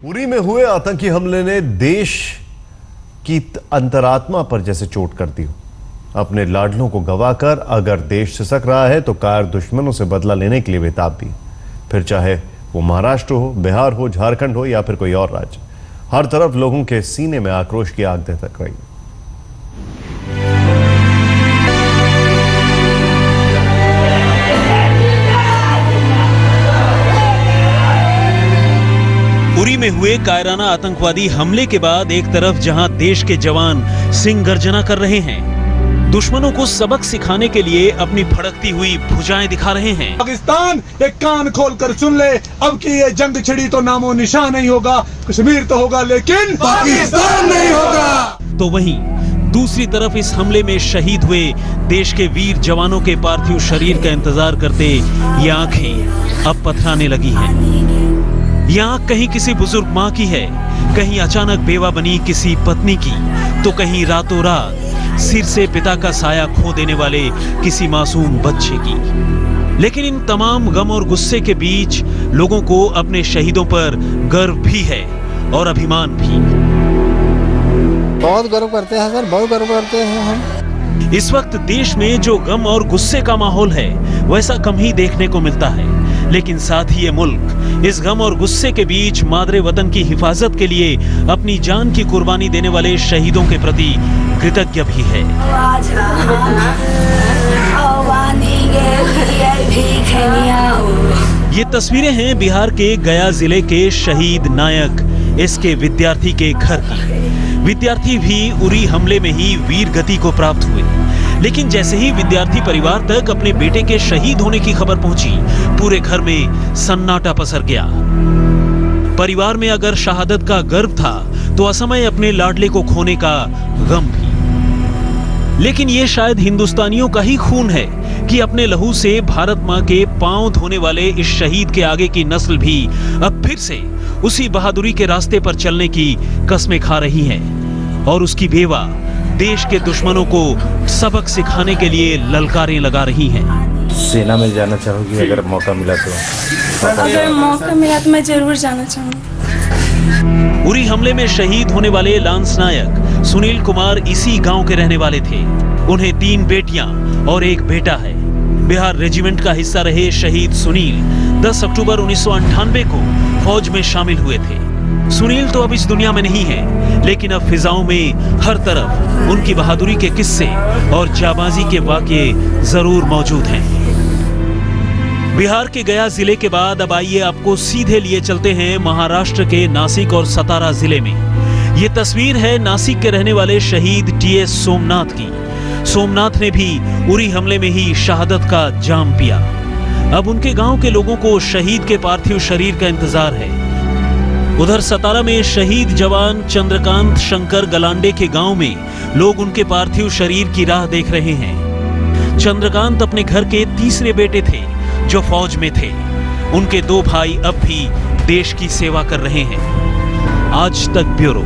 उरी में हुए आतंकी हमले ने देश की अंतरात्मा पर जैसे चोट कर दी हो। अपने लाडलों को गवाकर अगर देश सिसक रहा है तो कायर दुश्मनों से बदला लेने के लिए बेताब भी। फिर चाहे वो महाराष्ट्र हो, बिहार हो, झारखंड हो या फिर कोई और राज्य, हर तरफ लोगों के सीने में आक्रोश की आग दहक रही। उरी में हुए कायराना आतंकवादी हमले के बाद एक तरफ जहां देश के जवान सिंह गर्जना कर रहे हैं, दुश्मनों को सबक सिखाने के लिए अपनी फड़कती हुई भुजाएं दिखा रहे हैं। पाकिस्तान एक कान खोलकर सुन ले, अब की ये जंग छिड़ी तो नामो निशान नहीं होगा। कश्मीर तो होगा लेकिन पाकिस्तान नहीं होगा। तो वहीं दूसरी तरफ इस हमले में शहीद हुए देश के वीर जवानों के पार्थिव शरीर का इंतजार करते ये आंखें अब पथराने लगी हैं। ये आंख कहीं किसी बुजुर्ग माँ की है, कहीं अचानक बेवा बनी किसी पत्नी की, तो कहीं रातों रात सिर से पिता का साया खो देने वाले किसी मासूम बच्चे की। लेकिन इन तमाम गम और गुस्से के बीच लोगों को अपने शहीदों पर गर्व भी है और अभिमान भी। बहुत गर्व करते हैं सर, बहुत गर्व करते हैं हम। इस वक्त देश में जो गम और गुस्से का माहौल है वैसा कम ही देखने को मिलता है, लेकिन साथ ही ये मुल्क इस गम और गुस्से के बीच मादरे वतन की हिफाजत के लिए अपनी जान की कुर्बानी देने वाले शहीदों के प्रति कृतज्ञ भी है। ये तस्वीरें हैं बिहार के गया जिले के शहीद नायक एसके विद्यार्थी के घर की। विद्यार्थी भी उरी हमले में ही वीर गति को प्राप्त हुए, लेकिन जैसे ही विद्यार्थी परिवार तक अपने बेटे के शहीद होने की खबर पहुंची, पूरे घर में सन्नाटा पसर गया। परिवार में अगर शहादत का गर्व था तो असमय अपने लाडले को खोने का गम भी। लेकिन ये शायद हिंदुस्तानियों का ही खून है कि अपने लहू से भारत मां के पांव धोने वाले इस शहीद के आगे की नस्ल भी अब फिर से उसी बहादुरी के रास्ते पर चलने की कस्में खा रही है और उसकी बेवा देश के दुश्मनों को सबक सिखाने के लिए ललकारें लगा रही हैं। सेना में जाना चाहोगी अगर मौका मिला तो? अगर मौका मिला तो मैं जरूर जाना चाहूंगी। उरी हमले में शहीद होने वाले लांस नायक सुनील कुमार इसी गांव के रहने वाले थे। उन्हें 3 बेटियां और 1 बेटा है। बिहार रेजिमेंट का हिस्सा रहे शहीद सुनील 10 अक्टूबर 1998 को फौज में शामिल हुए थे। सुनील तो अब इस दुनिया में नहीं है, लेकिन अब फिजाओं में हर तरफ उनकी बहादुरी के किस्से और जाबाजी के वाकये जरूर मौजूद हैं। बिहार के गया जिले के बाद अब आइए आपको सीधे लिए चलते हैं महाराष्ट्र के नासिक और सतारा जिले में। ये तस्वीर है नासिक के रहने वाले शहीद टीएस सोमनाथ की। सोमनाथ ने भी उरी हमले में ही शहादत का जाम पिया। अब उनके गांव के लोगों को शहीद के पार्थिव शरीर का इंतजार है। उधर सतारा में शहीद जवान चंद्रकांत शंकर गलांडे के गांव में लोग उनके पार्थिव शरीर की राह देख रहे हैं। चंद्रकांत अपने घर के तीसरे बेटे थे जो फौज में थे। उनके 2 भाई अब भी देश की सेवा कर रहे हैं। आज तक ब्यूरो।